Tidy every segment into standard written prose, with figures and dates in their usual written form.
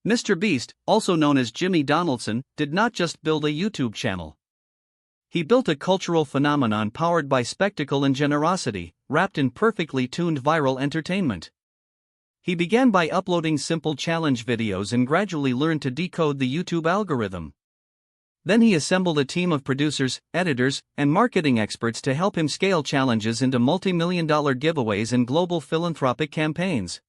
MrBeast, also known as Jimmy Donaldson, did not just build a YouTube channel. He built a cultural phenomenon powered by spectacle and generosity, wrapped in perfectly tuned viral entertainment. He began by uploading simple challenge videos and gradually learned to decode the YouTube algorithm. Then he assembled a team of producers, editors, and marketing experts to help him scale challenges into multi-million-dollar giveaways and global philanthropic campaigns.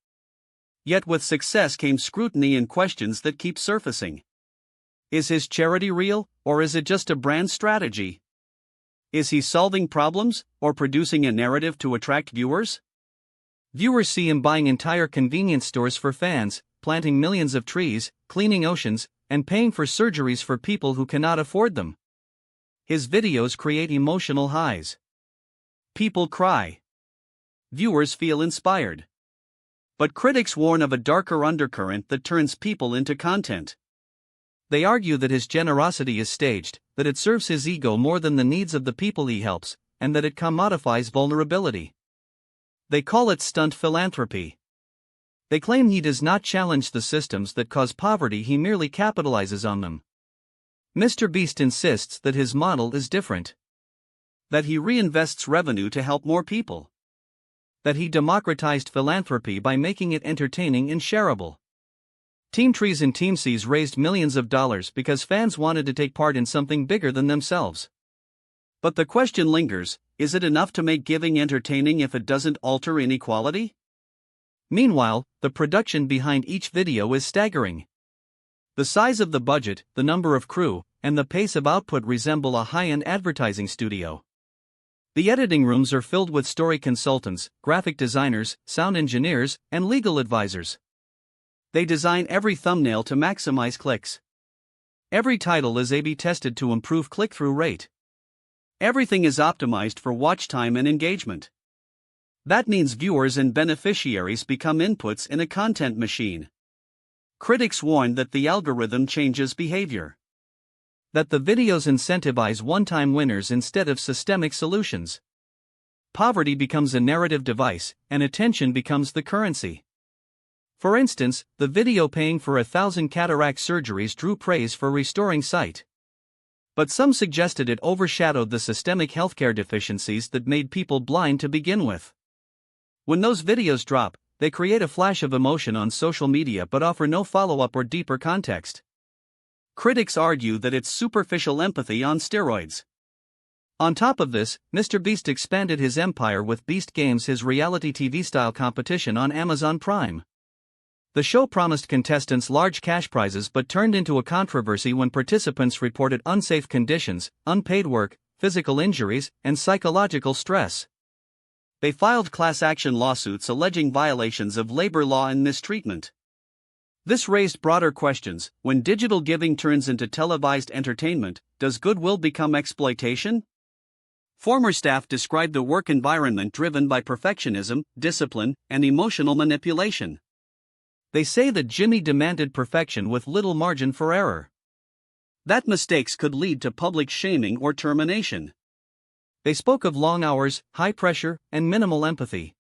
Yet with success came scrutiny and questions that keep surfacing. Is his charity real, or is it just a brand strategy? Is he solving problems, or producing a narrative to attract viewers? Viewers see him buying entire convenience stores for fans, planting millions of trees, cleaning oceans, and paying for surgeries for people who cannot afford them. His videos create emotional highs. People cry. Viewers feel inspired. But critics warn of a darker undercurrent that turns people into content. They argue that his generosity is staged, that it serves his ego more than the needs of the people he helps, and that it commodifies vulnerability. They call it stunt philanthropy. They claim he does not challenge the systems that cause poverty, he merely capitalizes on them. MrBeast insists that his model is different. That he reinvests revenue to help more people. That he democratized philanthropy by making it entertaining and shareable. Team Trees and Team Seas raised millions of dollars because fans wanted to take part in something bigger than themselves. But the question lingers, is it enough to make giving entertaining if it doesn't alter inequality? Meanwhile, the production behind each video is staggering. The size of the budget, the number of crew, and the pace of output resemble a high-end advertising studio. The editing rooms are filled with story consultants, graphic designers, sound engineers, and legal advisors. They design every thumbnail to maximize clicks. Every title is A/B tested to improve click-through rate. Everything is optimized for watch time and engagement. That means viewers and beneficiaries become inputs in a content machine. Critics warn that the algorithm changes behavior. That the videos incentivize one-time winners instead of systemic solutions. Poverty becomes a narrative device, and attention becomes the currency. For instance, the video paying for 1,000 cataract surgeries drew praise for restoring sight. But some suggested it overshadowed the systemic healthcare deficiencies that made people blind to begin with. When those videos drop, they create a flash of emotion on social media but offer no follow-up or deeper context. Critics argue that it's superficial empathy on steroids. On top of this, MrBeast expanded his empire with Beast Games, his reality TV-style competition on Amazon Prime. The show promised contestants large cash prizes but turned into a controversy when participants reported unsafe conditions, unpaid work, physical injuries, and psychological stress. They filed class action lawsuits alleging violations of labor law and mistreatment. This raised broader questions. When digital giving turns into televised entertainment, does goodwill become exploitation? Former staff described the work environment driven by perfectionism, discipline, and emotional manipulation. They say that Jimmy demanded perfection with little margin for error. That mistakes could lead to public shaming or termination. They spoke of long hours, high pressure, and minimal empathy.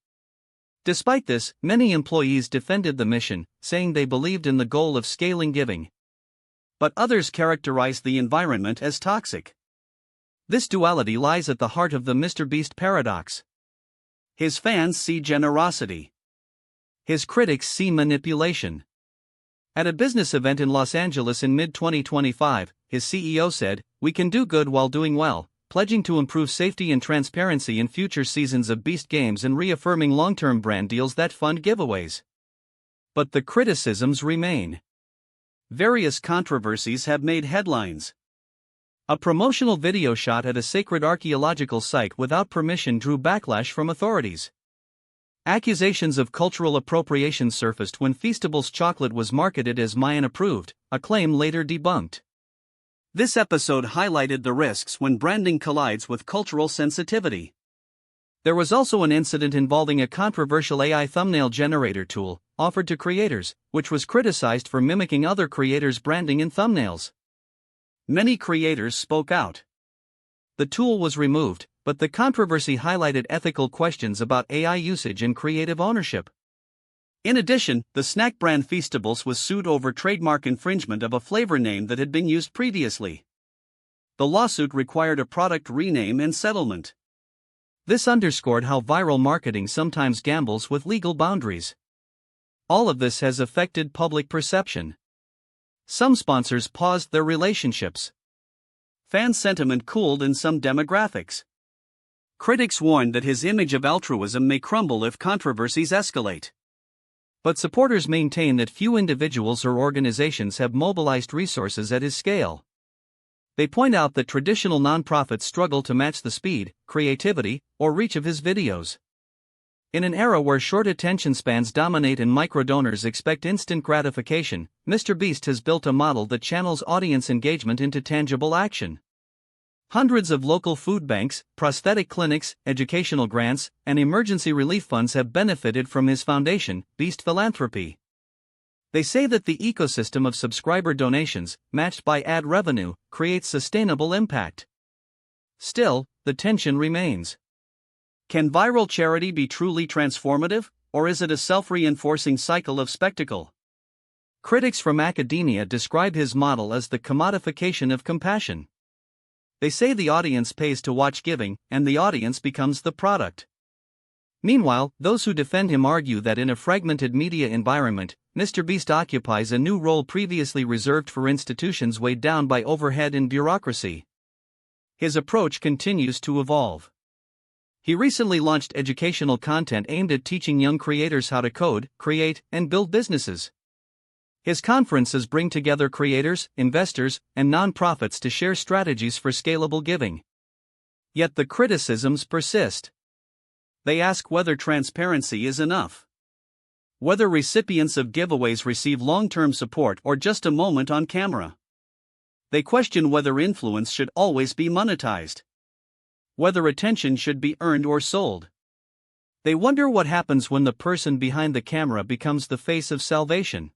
Despite this, many employees defended the mission, saying they believed in the goal of scaling giving. But others characterized the environment as toxic. This duality lies at the heart of the MrBeast paradox. His fans see generosity. His critics see manipulation. At a business event in Los Angeles in mid-2025, his CEO said, "We can do good while doing well," pledging to improve safety and transparency in future seasons of Beast Games and reaffirming long-term brand deals that fund giveaways. But the criticisms remain. Various controversies have made headlines. A promotional video shot at a sacred archaeological site without permission drew backlash from authorities. Accusations of cultural appropriation surfaced when Feastables chocolate was marketed as Mayan-approved, a claim later debunked. This episode highlighted the risks when branding collides with cultural sensitivity. There was also an incident involving a controversial AI thumbnail generator tool, offered to creators, which was criticized for mimicking other creators' branding in thumbnails. Many creators spoke out. The tool was removed, but the controversy highlighted ethical questions about AI usage and creative ownership. In addition, the snack brand Feastables was sued over trademark infringement of a flavor name that had been used previously. The lawsuit required a product rename and settlement. This underscored how viral marketing sometimes gambles with legal boundaries. All of this has affected public perception. Some sponsors paused their relationships. Fan sentiment cooled in some demographics. Critics warned that his image of altruism may crumble if controversies escalate. But supporters maintain that few individuals or organizations have mobilized resources at his scale. They point out that traditional nonprofits struggle to match the speed, creativity, or reach of his videos. In an era where short attention spans dominate and microdonors expect instant gratification, MrBeast has built a model that channels audience engagement into tangible action. Hundreds of local food banks, prosthetic clinics, educational grants, and emergency relief funds have benefited from his foundation, Beast Philanthropy. They say that the ecosystem of subscriber donations, matched by ad revenue, creates sustainable impact. Still, the tension remains. Can viral charity be truly transformative, or is it a self-reinforcing cycle of spectacle? Critics from academia describe his model as the commodification of compassion. They say the audience pays to watch giving, and the audience becomes the product. Meanwhile, those who defend him argue that in a fragmented media environment, MrBeast occupies a new role previously reserved for institutions weighed down by overhead and bureaucracy. His approach continues to evolve. He recently launched educational content aimed at teaching young creators how to code, create, and build businesses. His conferences bring together creators, investors, and nonprofits to share strategies for scalable giving. Yet the criticisms persist. They ask whether transparency is enough. Whether recipients of giveaways receive long-term support or just a moment on camera. They question whether influence should always be monetized. Whether attention should be earned or sold. They wonder what happens when the person behind the camera becomes the face of salvation.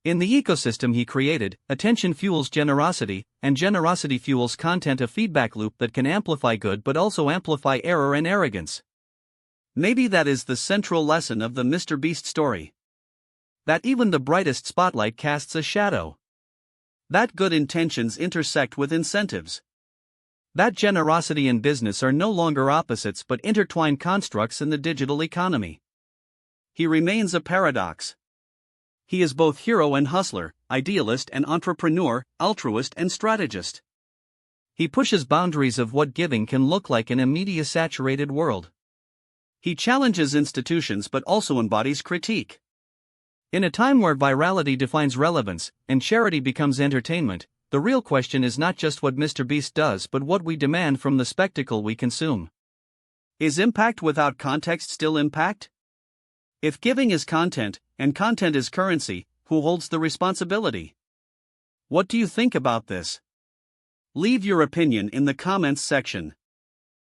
In the ecosystem he created, attention fuels generosity, and generosity fuels content, a feedback loop that can amplify good but also amplify error and arrogance. Maybe that is the central lesson of the MrBeast story. That even the brightest spotlight casts a shadow. That good intentions intersect with incentives. That generosity and business are no longer opposites but intertwined constructs in the digital economy. He remains a paradox. He is both hero and hustler, idealist and entrepreneur, altruist and strategist. He pushes boundaries of what giving can look like in a media-saturated world. He challenges institutions but also embodies critique. In a time where virality defines relevance, and charity becomes entertainment, the real question is not just what MrBeast does but what we demand from the spectacle we consume. Is impact without context still impact? If giving is content, and content is currency, who holds the responsibility? What do you think about this? Leave your opinion in the comments section.